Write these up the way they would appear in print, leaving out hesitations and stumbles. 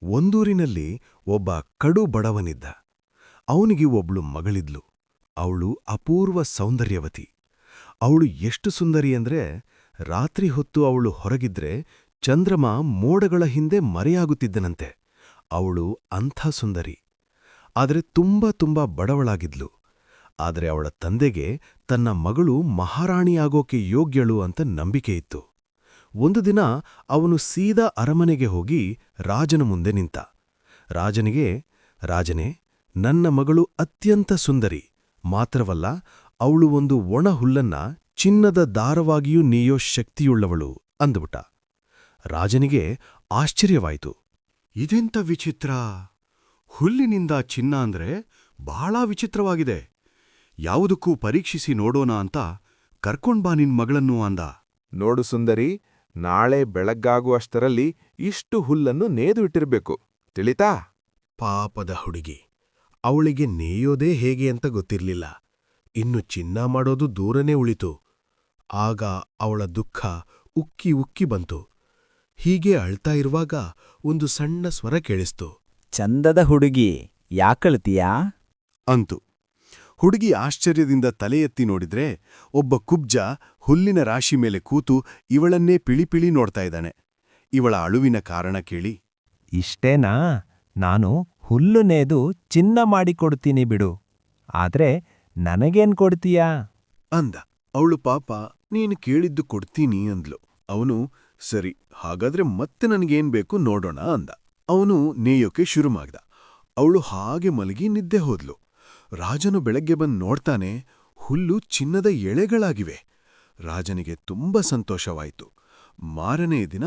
ಒಂದೂರಿನಲ್ಲಿ ಒಬ್ಬ ಕಡು ಬಡವನಿದ್ದ. ಅವನಿಗೆ ಒಬ್ಳು ಮಗಳಿದ್ಲು. ಅವಳು ಅಪೂರ್ವ ಸೌಂದರ್ಯವತಿ. ಅವಳು ಎಷ್ಟು ಸುಂದರಿ ಅಂದ್ರೆ ರಾತ್ರಿ ಹೊತ್ತು ಅವಳು ಹೊರಗಿದ್ರೆ ಚಂದ್ರಮ ಮೋಡಗಳ ಹಿಂದೆ ಮರೆಯಾಗುತ್ತಿದ್ದನಂತೆ. ಅವಳು ಅಂಥ ಸುಂದರಿ. ಆದರೆ ತುಂಬಾ ಬಡವಳಾಗಿದ್ಲು. ಆದರೆ ಅವಳ ತಂದೆಗೆ ತನ್ನ ಮಗಳು ಮಹಾರಾಣಿಯಾಗೋಕೆ ಯೋಗ್ಯಳು ಅಂತ ನಂಬಿಕೆಯಿತ್ತು. ಒಂದು ದಿನ ಅವನು ಸೀದಾ ಅರಮನೆಗೆ ಹೋಗಿ ರಾಜನ ಮುಂದೆ ನಿಂತ. ರಾಜನಿಗೆ, ರಾಜನೇ, ನನ್ನ ಮಗಳು ಅತ್ಯಂತ ಸುಂದರಿ. ಮಾತ್ರವಲ್ಲ, ಅವಳು ಒಂದು ಒಣ ಹುಲ್ಲನ್ನ ಚಿನ್ನದ ದಾರವಾಗಿಯೂ ನೇಯೋ ಶಕ್ತಿಯುಳ್ಳವಳು ಅಂದುಬಿಟ್ಟ. ರಾಜನಿಗೆ ಆಶ್ಚರ್ಯವಾಯಿತು. ಇದೆಂಥ ವಿಚಿತ್ರ! ಹುಲ್ಲಿನಿಂದ ಚಿನ್ನ ಅಂದ್ರೆ ಬಹಳ ವಿಚಿತ್ರವಾಗಿದೆ. ಯಾವುದಕ್ಕೂ ಪರೀಕ್ಷಿಸಿ ನೋಡೋಣ ಅಂತ ಕರ್ಕೊಂಡ್ಬಾ ನಿನ್ ಮಗಳನ್ನು ಅಂದ. ನೋಡು ಸುಂದರಿ, ನಾಳೆ ಬೆಳಗ್ಗಾಗುವಷ್ಟರಲ್ಲಿ ಇಷ್ಟು ಹುಲ್ಲನ್ನು ನೇದು ಇಟ್ಟಿರ್ಬೇಕು, ತಿಳಿತಾ? ಪಾಪದ ಹುಡುಗಿ. ಅವಳಿಗೆ ನೇಯೋದೇ ಹೇಗೆ ಅಂತ ಗೊತ್ತಿರ್ಲಿಲ್ಲ. ಇನ್ನು ಚಿನ್ನ ಮಾಡೋದು ದೂರನೇ ಉಳಿತು. ಆಗ ಅವಳ ದುಃಖ ಉಕ್ಕಿ ಉಕ್ಕಿ ಬಂತು. ಹೀಗೆ ಅಳ್ತಾ ಇರುವಾಗ ಒಂದು ಸಣ್ಣ ಸ್ವರ ಕೇಳಿಸ್ತು. ಚಂದದ ಹುಡುಗಿ, ಯಾಕಳ್ತೀಯಾ ಅಂತು. ಹುಡುಗಿ ಆಶ್ಚರ್ಯದಿಂದ ತಲೆ ಎತ್ತಿ ನೋಡಿದ್ರೆ ಒಬ್ಬ ಕುಬ್ಜ ಹುಲ್ಲಿನ ರಾಶಿ ಮೇಲೆ ಕೂತು ಇವಳನ್ನೇ ಪಿಳಿಪಿಳಿ ನೋಡ್ತಾ ಇದ್ದಾನೆ. ಇವಳ ಅಳುವಿನ ಕಾರಣ ಕೇಳಿ, ಇಷ್ಟೇನಾ? ನಾನು ಹುಲ್ಲು ನೇದು ಚಿನ್ನ ಮಾಡಿಕೊಡ್ತೀನಿ ಬಿಡು. ಆದ್ರೆ ನನಗೇನ್ ಕೊಡ್ತೀಯಾ ಅಂದ. ಅವಳು ಪಾಪ, ನೀನು ಕೇಳಿದ್ದು ಕೊಡ್ತೀನಿ ಅಂದ್ಲು. ಅವನು, ಸರಿ, ಹಾಗಾದ್ರೆ ಮತ್ತೆ ನನಗೇನ್ ಬೇಕು ನೋಡೋಣ ಅಂದ. ಅವನು ನೇಯೋಕೆ ಶುರು ಮಾಡ್ದ. ಅವಳು ಹಾಗೆ ಮಲಗಿ ನಿದ್ದೆ ಹೋದ್ಲು. ರಾಜನು ಬೆಳಗ್ಗೆ ಬಂದು ನೋಡ್ತಾನೆ, ಹುಲ್ಲು ಚಿನ್ನದ ಎಳೆಗಳಾಗಿವೆ. ರಾಜನಿಗೆ ತುಂಬ ಸಂತೋಷವಾಯಿತು. ಮಾರನೇ ದಿನ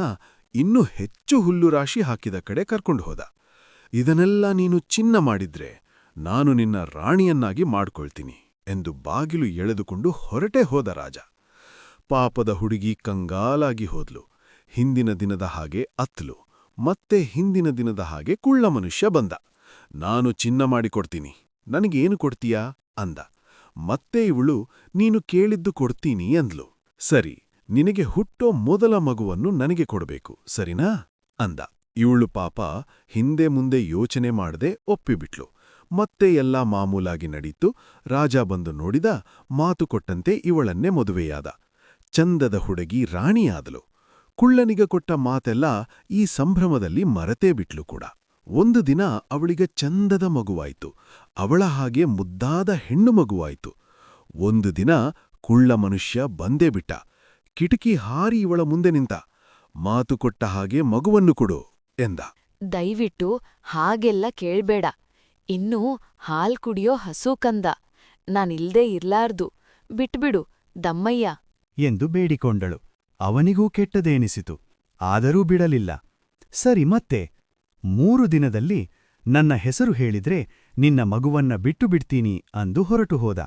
ಇನ್ನೂ ಹೆಚ್ಚು ಹುಲ್ಲು ರಾಶಿ ಹಾಕಿದ ಕಡೆ ಕರ್ಕೊಂಡು ಹೋದ. ಇದನ್ನೆಲ್ಲ ನೀನು ಚಿನ್ನ ಮಾಡಿದ್ರೆ ನಾನು ನಿನ್ನ ರಾಣಿಯನ್ನಾಗಿ ಮಾಡ್ಕೊಳ್ತೀನಿ ಎಂದು ಬಾಗಿಲು ಎಳೆದುಕೊಂಡು ಹೊರಟೇ ಹೋದ ರಾಜ. ಪಾಪದ ಹುಡುಗಿ ಕಂಗಾಲಾಗಿ ಹೋದ್ಲು. ಹಿಂದಿನ ದಿನದ ಹಾಗೆ ಅತ್ಲು. ಮತ್ತೆ ಹಿಂದಿನ ದಿನದ ಹಾಗೆ ಕುಳ್ಳ ಮನುಷ್ಯ ಬಂದ. ನಾನು ಚಿನ್ನ ಮಾಡಿಕೊಡ್ತೀನಿ, ನನಗೇನು ಕೊಡ್ತೀಯಾ ಅಂದ. ಮತ್ತೆ ಇವಳು, ನೀನು ಕೇಳಿದ್ದು ಕೊಡ್ತೀನಿ ಅಂದ್ಲು. ಸರಿ, ನಿನಗೆ ಹುಟ್ಟೋ ಮೊದಲ ಮಗುವನ್ನು ನನಗೆ ಕೊಡಬೇಕು, ಸರಿನಾ ಅಂದ. ಇವಳು ಪಾಪ ಹಿಂದೆ ಮುಂದೆ ಯೋಚನೆ ಮಾಡದೆ ಒಪ್ಪಿಬಿಟ್ಲು. ಮತ್ತೆ ಎಲ್ಲ ಮಾಮೂಲಾಗಿ ನಡೀತು. ರಾಜ ಬಂದು ನೋಡಿದ. ಮಾತು ಕೊಟ್ಟಂತೆ ಇವಳನ್ನೇ ಮದುವೆಯಾದ. ಚಂದದ ಹುಡುಗಿ ರಾಣಿಯಾದಲು. ಕುಳ್ಳನಿಗೆ ಕೊಟ್ಟ ಮಾತೆಲ್ಲ ಈ ಸಂಭ್ರಮದಲ್ಲಿ ಮರೆತೇ ಬಿಟ್ಲು ಕೂಡ. ಒಂದು ದಿನ ಅವಳಿಗೆ ಚಂದದ ಮಗುವಾಯಿತು. ಅವಳ ಹಾಗೆ ಮುದ್ದಾದ ಹೆಣ್ಣು ಮಗುವಾಯಿತು. ಒಂದು ದಿನ ಕುಳ್ಳ ಮನುಷ್ಯ ಬಂದೇ ಬಿಟ್ಟ. ಕಿಟಕಿ ಹಾರಿ ಇವಳ ಮುಂದೆ ನಿಂತ. ಮಾತು ಕೊಟ್ಟ ಹಾಗೆ ಮಗುವನ್ನು ಕೊಡು ಎಂದ. ದಯವಿಟ್ಟು ಹಾಗೆಲ್ಲ ಕೇಳ್ಬೇಡ. ಇನ್ನೂ ಹಾಲ್ ಕುಡಿಯೋ ಹಸು ಕಂದ. ನಾನಿಲ್ದೇ ಇರ್ಲಾರ್ದು. ಬಿಟ್ಬಿಡು ದಮ್ಮಯ್ಯ ಎಂದು ಬೇಡಿಕೊಂಡಳು. ಅವನಿಗೂ ಕೆಟ್ಟದೇನಿಸಿತು. ಆದರೂ ಬಿಡಲಿಲ್ಲ. ಸರಿ, ಮತ್ತೆ 3 ದಿನದಲ್ಲಿ ನನ್ನ ಹೆಸರು ಹೇಳಿದ್ರೆ ನಿನ್ನ ಮಗುವನ್ನ ಬಿಟ್ಟು ಬಿಡ್ತೀನಿ ಅಂದು ಹೊರಟು ಹೋದ.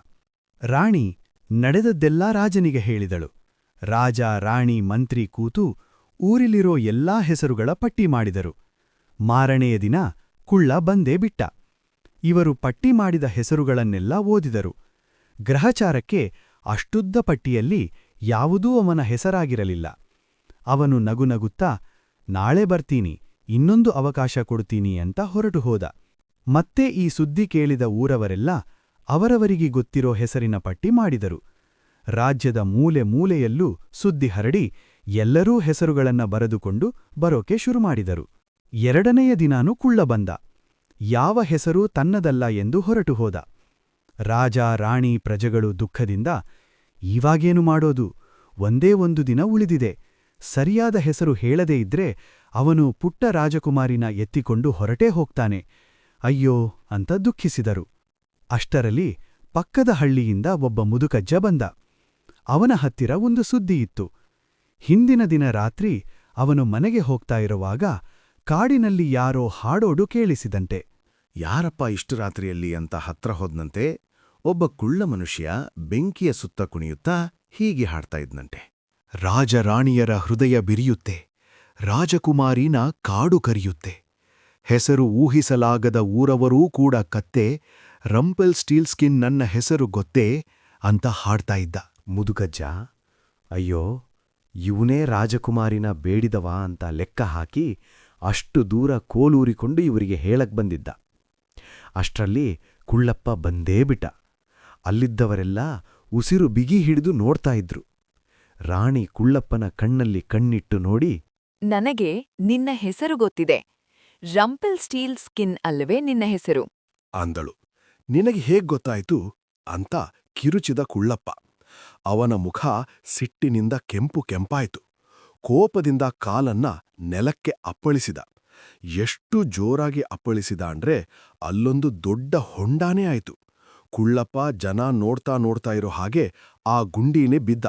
ರಾಣಿ ನಡೆದದ್ದೆಲ್ಲಾ ರಾಜನಿಗೆ ಹೇಳಿದಳು. ರಾಜ, ರಾಣಿ, ಮಂತ್ರಿ ಕೂತು ಊರಿಲಿರೋ ಎಲ್ಲಾ ಹೆಸರುಗಳ ಪಟ್ಟಿ ಮಾಡಿದರು. ಮಾರನೆಯ ದಿನ ಕುಳ್ಳ ಬಂದೇ ಬಿಟ್ಟ. ಇವರು ಪಟ್ಟಿ ಮಾಡಿದ ಹೆಸರುಗಳನ್ನೆಲ್ಲ ಓದಿದರು. ಗ್ರಹಚಾರಕ್ಕೆ ಅಷ್ಟುದ್ದ ಪಟ್ಟಿಯಲ್ಲಿ ಯಾವುದೂ ಅವನ ಹೆಸರಾಗಿರಲಿಲ್ಲ. ಅವನು ನಗುನಗುತ್ತಾ, ನಾಳೆ ಬರ್ತೀನಿ, ಇನ್ನೊಂದು ಅವಕಾಶ ಕೊಡ್ತೀನಿ ಅಂತ ಹೊರಟು ಹೋದ. ಮತ್ತೆ ಈ ಸುದ್ದಿ ಕೇಳಿದ ಊರವರೆಲ್ಲ ಅವರವರಿಗೆ ಗೊತ್ತಿರೋ ಹೆಸರಿನ ಪಟ್ಟಿ ಮಾಡಿದರು. ರಾಜ್ಯದ ಮೂಲೆ ಮೂಲೆಯಲ್ಲೂ ಸುದ್ದಿ ಹರಡಿ ಎಲ್ಲರೂ ಹೆಸರುಗಳನ್ನ ಬರೆದುಕೊಂಡು ಬರೋಕೆ ಶುರುಮಾಡಿದರು. 2ನೆಯ ದಿನಾನೂ ಕುಳ್ಳ ಬಂದ. ಯಾವ ಹೆಸರೂ ತನ್ನದಲ್ಲ ಎಂದು ಹೊರಟು ಹೋದ. ರಾಜ, ರಾಣಿ, ಪ್ರಜೆಗಳು ದುಃಖದಿಂದ, ಇವಾಗೇನು ಮಾಡೋದು? ಒಂದೇ ಒಂದು ದಿನ ಉಳಿದಿದೆ. ಸರಿಯಾದ ಹೆಸರು ಹೇಳದೇ ಇದ್ರೆ ಅವನು ಪುಟ್ಟ ರಾಜಕುಮಾರಿನ ಎತ್ತಿಕೊಂಡು ಹೊರಟೇ ಹೋಗ್ತಾನೆ. ಅಯ್ಯೋ ಅಂತ ದುಃಖಿಸಿದರು. ಅಷ್ಟರಲ್ಲಿ ಪಕ್ಕದ ಹಳ್ಳಿಯಿಂದ ಒಬ್ಬ ಮುದುಕಜ್ಜ ಬಂದ. ಅವನ ಹತ್ತಿರ ಒಂದು ಸುದ್ದಿಯಿತ್ತು. ಹಿಂದಿನ ದಿನ ರಾತ್ರಿ ಅವನು ಮನೆಗೆ ಹೋಗ್ತಾ ಇರುವಾಗ ಕಾಡಿನಲ್ಲಿ ಯಾರೋ ಹಾಡೋಡು ಕೇಳಿಸಿದಂತೆ. ಯಾರಪ್ಪ ಇಷ್ಟು ರಾತ್ರಿಯಲ್ಲಿ ಅಂತ ಹತ್ರ ಹೋದ್ನಂತೆ. ಒಬ್ಬ ಕುಳ್ಳ ಮನುಷ್ಯ ಬೆಂಕಿಯ ಸುತ್ತ ಕುಣಿಯುತ್ತಾ ಹೀಗೆ ಹಾಡ್ತಾ ಇದ್ನಂತೆ. ರಾಜ ರಾಣಿಯರ ಹೃದಯ ಬಿರಿಯುತ್ತೆ, ರಾಜಕುಮಾರಿನ ಕಾಡು ಕರಿಯುತ್ತೆ. ಹೆಸರು ಊಹಿಸಲಾಗದ ಊರವರೂ ಕೂಡ ಕತ್ತೆ, ರಂಪೆಲ್ ಸ್ಟೀಲ್ಸ್ಕಿನ್ ನನ್ನ ಹೆಸರು ಗೊತ್ತೇ ಅಂತ ಹಾಡ್ತಾ ಇದ್ದ. ಮುದುಕಜ್ಜ, ಅಯ್ಯೋ, ಇವನೇ ರಾಜಕುಮಾರಿನ ಬೇಡಿದವ ಅಂತ ಲೆಕ್ಕ ಹಾಕಿ ಅಷ್ಟು ದೂರ ಕೋಲೂರಿಕೊಂಡು ಇವರಿಗೆ ಹೇಳಕ್ ಬಂದಿದ್ದ. ಅಷ್ಟರಲ್ಲಿ ಕುಳ್ಳಪ್ಪ ಬಂದೇ ಬಿಟ್ಟ. ಅಲ್ಲಿದ್ದವರೆಲ್ಲ ಉಸಿರು ಬಿಗಿ ಹಿಡಿದು ನೋಡ್ತಾ ಇದ್ರು. ರಾಣಿ ಕುಳ್ಳಪ್ಪನ ಕಣ್ಣಲ್ಲಿ ಕಣ್ಣಿಟ್ಟು ನೋಡಿ, ನನಗೆ ನಿನ್ನ ಹೆಸರು ಗೊತ್ತಿದೆ. ರಂಪಲ್ ಸ್ಟೀಲ್ ಸ್ಕಿನ್ ಅಲ್ಲವೇ ನಿನ್ನ ಹೆಸರು? ಅಂದಳು. ನಿನಗೆ ಹೇಗ್ ಗೊತ್ತಾಯ್ತು ಅಂತ ಕಿರುಚಿದ ಕುಳ್ಳಪ್ಪ. ಅವನ ಮುಖ ಸಿಟ್ಟಿನಿಂದ ಕೆಂಪು ಕೆಂಪಾಯ್ತು. ಕೋಪದಿಂದ ಕಾಲನ್ನ ನೆಲಕ್ಕೆ ಅಪ್ಪಳಿಸಿದ. ಎಷ್ಟು ಜೋರಾಗಿ ಅಪ್ಪಳಿಸಿದ ಅಂದ್ರೆ ಅಲ್ಲೊಂದು ದೊಡ್ಡ ಹೊಂಡಾನೇ ಆಯ್ತು. ಕುಳ್ಳಪ್ಪ ಜನ ನೋಡ್ತಾ ನೋಡ್ತಾ ಇರೋ ಹಾಗೆ ಆ ಗುಂಡೀನೇ ಬಿದ್ದ.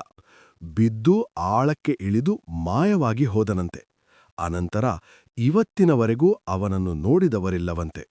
ಬಿದ್ದು ಆಳಕ್ಕೆ ಇಳಿದು ಮಾಯವಾಗಿ ಹೋದನಂತೆ. ಅನಂತರ ಇವತ್ತಿನವರೆಗೂ ಅವನನ್ನು ನೋಡಿದವರಿಲ್ಲವಂತೆ.